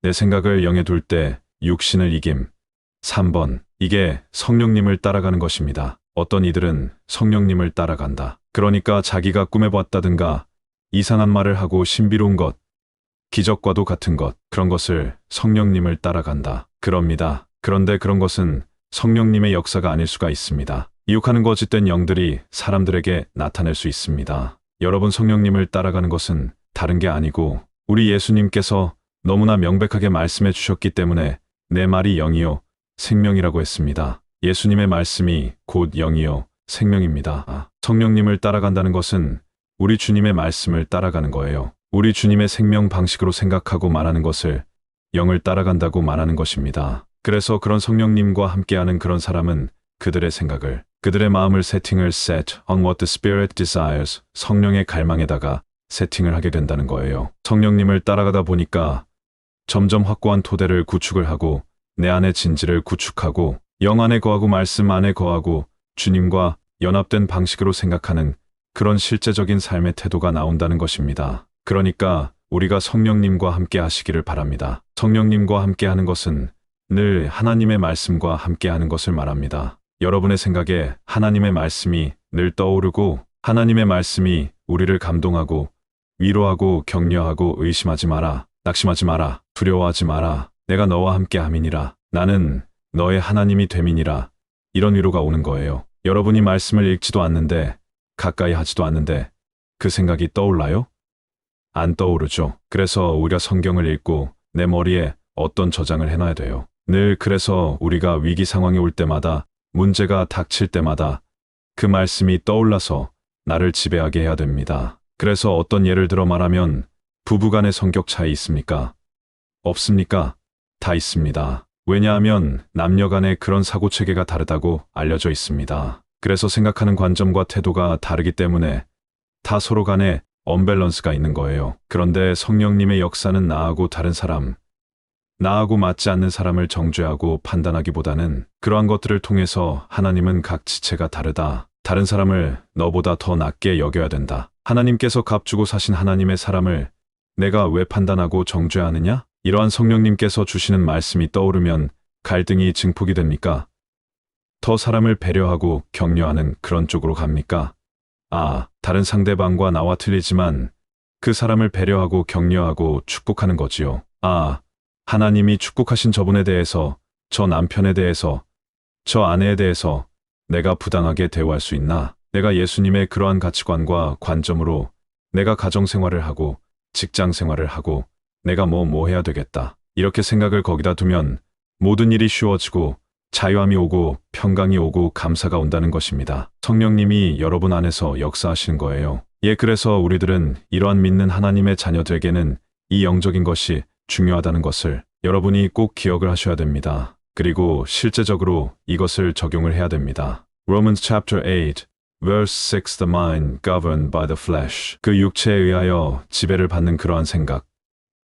내 생각을 영에 둘 때 육신을 이김. 3번. 이게 성령님을 따라가는 것입니다. 어떤 이들은 성령님을 따라간다. 그러니까 자기가 꿈에 봤다든가 이상한 말을 하고 신비로운 것, 기적과도 같은 것, 그런 것을 성령님을 따라간다. 그럽니다. 그런데 그런 것은 성령님의 역사가 아닐 수가 있습니다. 이욕하는 거짓된 영들이 사람들에게 나타낼 수 있습니다. 여러분, 성령님을 따라가는 것은 다른 게 아니고 우리 예수님께서 너무나 명백하게 말씀해 주셨기 때문에 내 말이 영이요 생명이라고 했습니다. 예수님의 말씀이 곧 영이요 생명입니다. 성령님을 따라간다는 것은 우리 주님의 말씀을 따라가는 거예요. 우리 주님의 생명 방식으로 생각하고 말하는 것을 영을 따라간다고 말하는 것입니다. 그래서 그런 성령님과 함께하는 그런 사람은 그들의 생각을, 그들의 마음을 세팅을 set on what the Spirit desires, 성령의 갈망에다가 세팅을 하게 된다는 거예요. 성령님을 따라가다 보니까 점점 확고한 토대를 구축을 하고 내 안의 진지를 구축하고 영 안에 거하고 말씀 안에 거하고 주님과 연합된 방식으로 생각하는 그런 실제적인 삶의 태도가 나온다는 것입니다. 그러니까 우리가 성령님과 함께 하시기를 바랍니다. 성령님과 함께 하는 것은 늘 하나님의 말씀과 함께 하는 것을 말합니다. 여러분의 생각에 하나님의 말씀이 늘 떠오르고 하나님의 말씀이 우리를 감동하고 위로하고 격려하고 의심하지 마라, 낙심하지 마라, 두려워하지 마라, 내가 너와 함께 함이니라, 나는 너의 하나님이 됨이니라, 이런 위로가 오는 거예요. 여러분이 말씀을 읽지도 않는데 가까이 하지도 않는데 그 생각이 떠올라요? 안 떠오르죠. 그래서 우리가 성경을 읽고 내 머리에 어떤 저장을 해놔야 돼요. 늘 그래서 우리가 위기 상황이 올 때마다 문제가 닥칠 때마다 그 말씀이 떠올라서 나를 지배하게 해야 됩니다. 그래서 어떤 예를 들어 말하면 부부간의 성격 차이 있습니까? 없습니까? 다 있습니다. 왜냐하면 남녀간의 그런 사고체계가 다르다고 알려져 있습니다. 그래서 생각하는 관점과 태도가 다르기 때문에 다 서로 간에 언밸런스가 있는 거예요. 그런데 성령님의 역사는 나하고 다른 사람, 나하고 맞지 않는 사람을 정죄하고 판단하기보다는 그러한 것들을 통해서 하나님은 각 지체가 다르다. 다른 사람을 너보다 더 낮게 여겨야 된다. 하나님께서 값주고 사신 하나님의 사람을 내가 왜 판단하고 정죄하느냐? 이러한 성령님께서 주시는 말씀이 떠오르면 갈등이 증폭이 됩니까? 더 사람을 배려하고 격려하는 그런 쪽으로 갑니까? 다른 상대방과 나와 틀리지만 그 사람을 배려하고 격려하고 축복하는 거지요. 하나님이 축복하신 저분에 대해서, 저 남편에 대해서, 저 아내에 대해서 내가 부당하게 대우할 수 있나? 내가 예수님의 그러한 가치관과 관점으로 내가 가정생활을 하고 직장생활을 하고 내가 뭐 해야 되겠다. 이렇게 생각을 거기다 두면 모든 일이 쉬워지고 자유함이 오고 평강이 오고 감사가 온다는 것입니다. 성령님이 여러분 안에서 역사하시는 거예요. 그래서 우리들은 이러한 믿는 하나님의 자녀들에게는 이 영적인 것이 중요하다는 것을 여러분이 꼭 기억을 하셔야 됩니다. 그리고 실제적으로 이것을 적용을 해야 됩니다. Romans chapter 8, verse 6 The mind governed by the flesh. 그 육체에 의하여 지배를 받는 그러한 생각.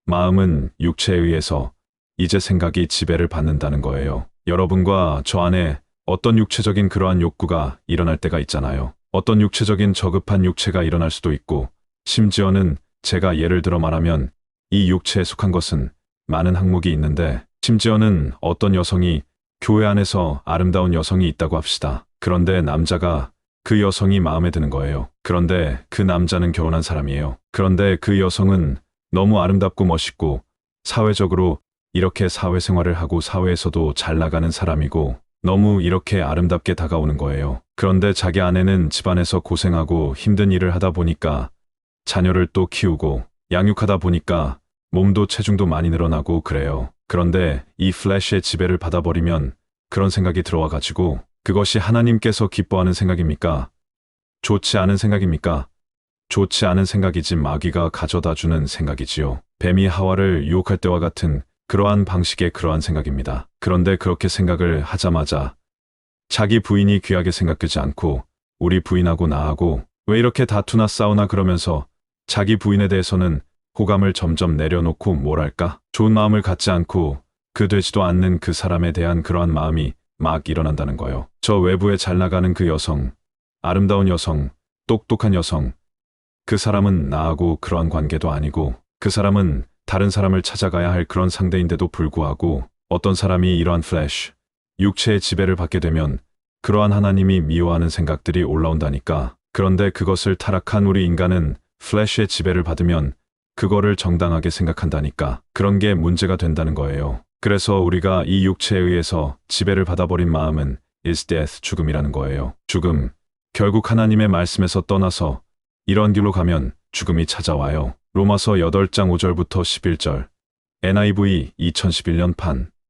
마음은 육체에 의해서 이제 생각이 지배를 받는다는 거예요. 여러분과 저 안에 어떤 육체적인 그러한 욕구가 일어날 때가 있잖아요. 어떤 육체적인 저급한 육체가 일어날 수도 있고 심지어는 제가 예를 들어 말하면 이 육체에 속한 것은 많은 항목이 있는데 심지어는 어떤 여성이 교회 안에서 아름다운 여성이 있다고 합시다. 그런데 남자가 그 여성이 마음에 드는 거예요. 그런데 그 남자는 결혼한 사람이에요. 그런데 그 여성은 너무 아름답고 멋있고 사회적으로 이렇게 사회생활을 하고 사회에서도 잘 나가는 사람이고 너무 이렇게 아름답게 다가오는 거예요. 그런데 자기 아내는 집안에서 고생하고 힘든 일을 하다 보니까 자녀를 또 키우고 양육하다 보니까 몸도 체중도 많이 늘어나고 그래요. 그런데 이 플래시의 지배를 받아버리면 그런 생각이 들어와 가지고 그것이 하나님께서 기뻐하는 생각입니까? 좋지 않은 생각입니까? 좋지 않은 생각이지 마귀가 가져다주는 생각이지요. 뱀이 하와를 유혹할 때와 같은 그러한 방식의 그러한 생각입니다. 그런데 그렇게 생각을 하자마자 자기 부인이 귀하게 생각되지 않고 우리 부인하고 나하고 왜 이렇게 다투나 싸우나 그러면서 자기 부인에 대해서는 호감을 점점 내려놓고 뭐랄까 좋은 마음을 갖지 않고 그 되지도 않는 그 사람에 대한 그러한 마음이 막 일어난다는 거예요. 저 외부에 잘 나가는 그 여성, 아름다운 여성, 똑똑한 여성, 그 사람은 나하고 그러한 관계도 아니고 그 사람은 다른 사람을 찾아가야 할 그런 상대인데도 불구하고 어떤 사람이 이러한 플래시, 육체의 지배를 받게 되면 그러한 하나님이 미워하는 생각들이 올라온다니까. 그런데 그것을 타락한 우리 인간은 플래시의 지배를 받으면 그거를 정당하게 생각한다니까. 그런 게 문제가 된다는 거예요. 그래서 우리가 이 육체에 의해서 지배를 받아버린 마음은 is death, 죽음이라는 거예요. 죽음. 결국 하나님의 말씀에서 떠나서 이런 길로 가면 죽음이 찾아와요. 로마서 8장 5절부터 11절. NIV 2011년 판.